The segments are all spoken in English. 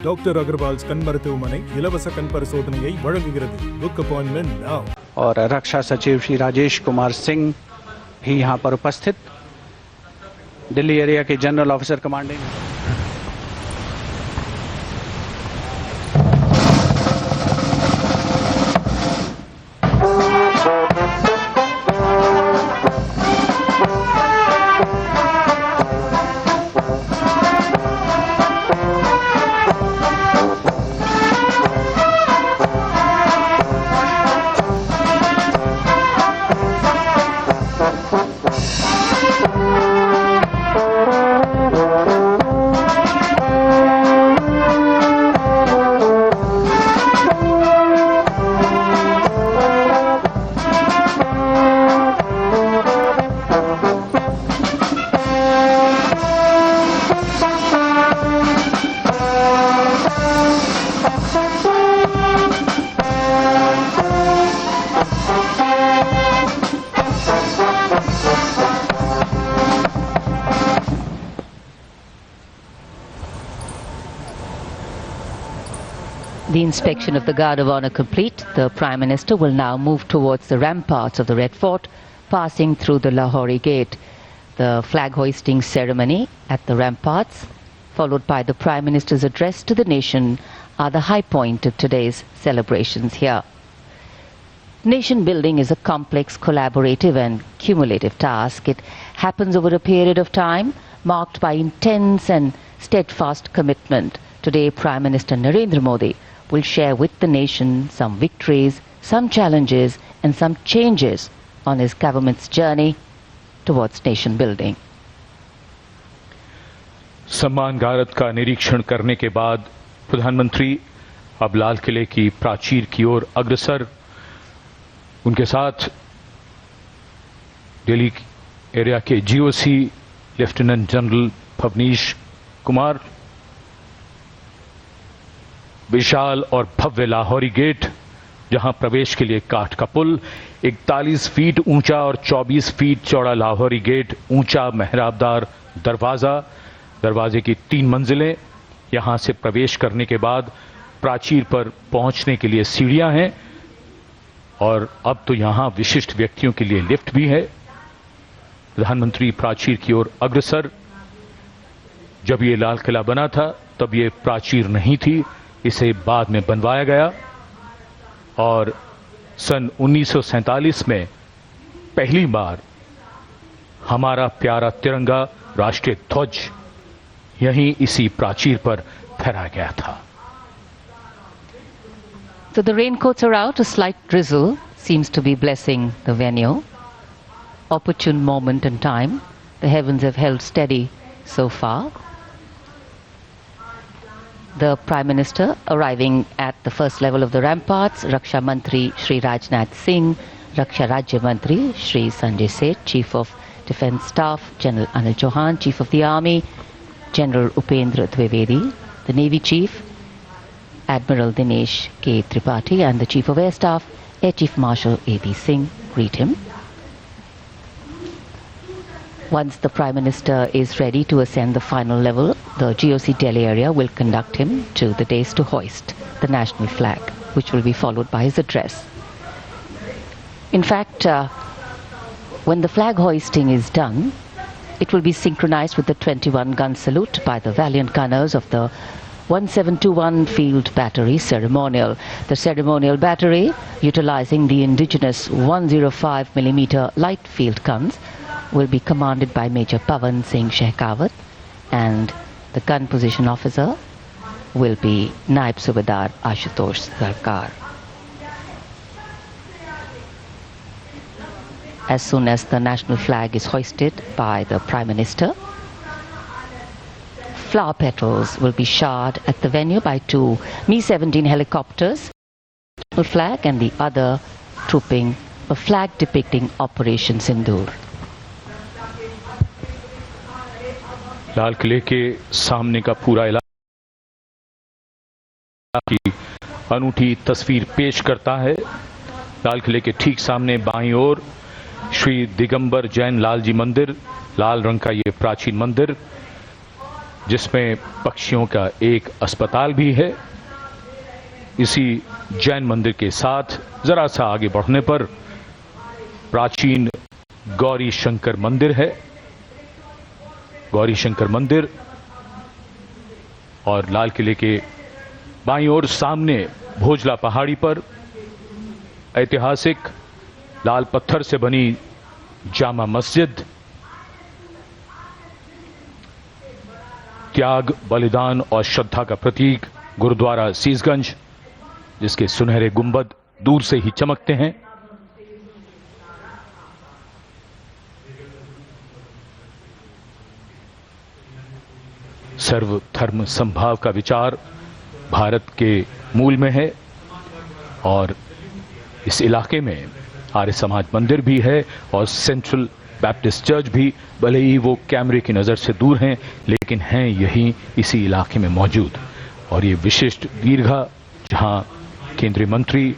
Doctor Agarwal's கண் மருத்துவமனை இலவச கண் பரிசோதனையை வழங்குகிறது. Book appointment now. और रक्षा सचिव श्री राजेश कुमार सिंह भी यहाँ पर उपस्थित, दिल्ली एरिया के general officer commanding. The inspection of the Guard of Honor complete, the Prime Minister will now move towards the ramparts of the Red Fort, passing through the Lahori Gate. The flag hoisting ceremony at the ramparts, followed by the Prime Minister's address to the nation, are the high point of today's celebrations here. Nation building is a complex, collaborative and cumulative task. It happens over a period of time marked by intense and steadfast commitment. Today, Prime Minister Narendra Modi will share with the nation some victories, some challenges and some changes on his government's journey towards nation building. सम्मान गारद का निरीक्षण करने के बाद प्रधानमंत्री अब लाल किले की प्राचीर की ओर अग्रसर, उनके साथ दिल्ली एरिया के GOC lieutenant general Bhavnish Kumar, विशाल और भव्य लाहौरी गेट, जहां प्रवेश के लिए काठ का पुल, 41 फीट ऊंचा और 24 फीट चौड़ा लाहौरी गेट, ऊंचा मेहराबदार दरवाजा, दरवाजे की 3 मंजिलें, यहां से प्रवेश करने के बाद प्राचीर पर पहुंचने के लिए सीढ़ियां हैं और अब तो यहां विशिष्ट व्यक्तियों के लिए लिफ्ट भी है। प्रधानमंत्री प्राचीर की ओर अग्रसर। जब ये लाल किला बना था तब ये प्राचीर नहीं थी, इसे बाद में बनवाया गया और सन 1947 में पहली बार हमारा प्यारा तिरंगा राष्ट्रीय ध्वज यहीं इसी प्राचीर पर फहराया गया था। So the raincoats are out, a slight drizzle seems to be blessing the venue. Opportune moment in time. The heavens have held steady so far. The Prime Minister arriving at the first level of the ramparts, Raksha Mantri Shri Rajnath Singh, Raksha Rajya Mantri Shri Sanjay Seth, Chief of Defence Staff General Anil Chauhan, Chief of the Army General Upendra Dwivedi, the Navy Chief Admiral Dinesh K. Tripathi and the Chief of Air Staff Air Chief Marshal A.B. Singh greet him. Once the Prime Minister is ready to ascend the final level, the GOC Delhi area will conduct him to the dais to hoist the national flag, which will be followed by his address. In fact, when the flag hoisting is done, it will be synchronized with the 21-gun salute by the valiant gunners of the 1721 Field Battery ceremonial. The ceremonial battery, utilizing the indigenous 105mm light field guns, will be commanded by Major Pavan Singh Shekhawat, and the gun position officer will be Naib Subedar Ashutosh Sarkar. As soon as the national flag is hoisted by the Prime Minister, flower petals will be showered at the venue by 2 Mi-17 helicopters, the flag and the other trooping a flag depicting Operation Sindoor. लाल किले के सामने का पूरा इलाका की अनूठी तस्वीर पेश करता है। लाल किले के ठीक सामने बाईं ओर श्री दिगंबर जैन लाल जी मंदिर, लाल रंग का ये प्राचीन मंदिर, जिसमें पक्षियों का एक अस्पताल भी है। इसी जैन मंदिर के साथ जरा सा आगे बढ़ने पर प्राचीन गौरी शंकर मंदिर है। गौरी शंकर मंदिर और लाल किले के बाईं ओर सामने भोजला पहाड़ी पर ऐतिहासिक लाल पत्थर से बनी जामा मस्जिद, त्याग, बलिदान और श्रद्धा का प्रतीक गुरुद्वारा सीसगंज, जिसके सुनहरे गुंबद दूर से ही चमकते हैं। सर्व धर्म संभाव का विचार भारत के मूल में है और इस इलाके में आर्य समाज मंदिर भी है और सेंट्रल बैप्टिस्ट चर्च भी, भले ही वो कैमरे की नजर से दूर हैं, लेकिन हैं यही इसी इलाके में मौजूद। और ये विशिष्ट दीर्घा, जहां केंद्रीय मंत्री,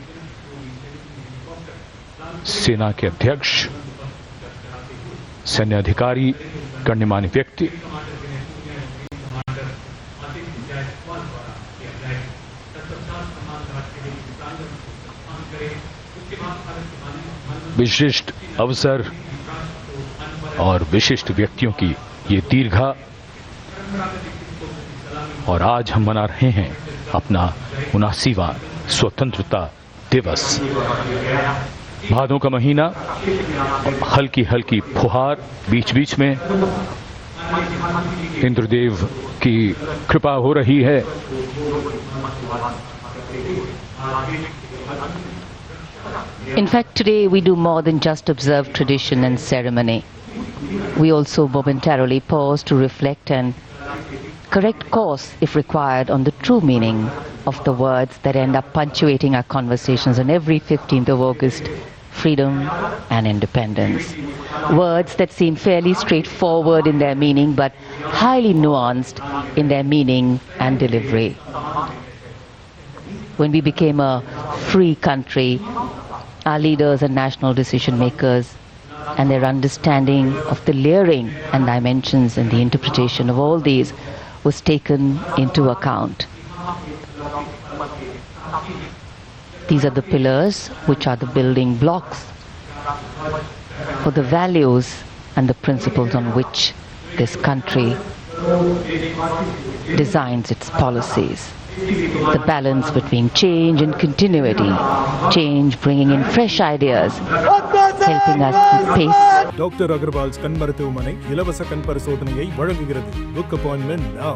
सेना के अध्यक्ष, सैन्य अधिकारी, गण्यमान्य व्यक्ति विशिष्ट अवसर और विशिष्ट व्यक्तियों की ये दीर्घा। और आज हम मना रहे हैं अपना 79वां स्वतंत्रता दिवस। भादों का महीना, हल्की हल्की फुहार बीच बीच में, इंद्रदेव की कृपा हो रही है। In fact, today we do more than just observe tradition and ceremony. We also momentarily pause to reflect and correct course, if required, on the true meaning of the words that end up punctuating our conversations on every 15th of August: freedom and independence. Words that seem fairly straightforward in their meaning, but highly nuanced in their meaning and delivery. When we became a free country, our leaders and national decision makers and their understanding of the layering and dimensions and the interpretation of all these was taken into account. These are the pillars which are the building blocks for the values and the principles on which this country designs its policies. The balance between change and continuity, change bringing in fresh ideas, helping us keep pace. Doctor Agarwal's கண் மருத்துவமனை இலவச கண் பரிசோதனையை வழங்குகிறது. Book appointment now.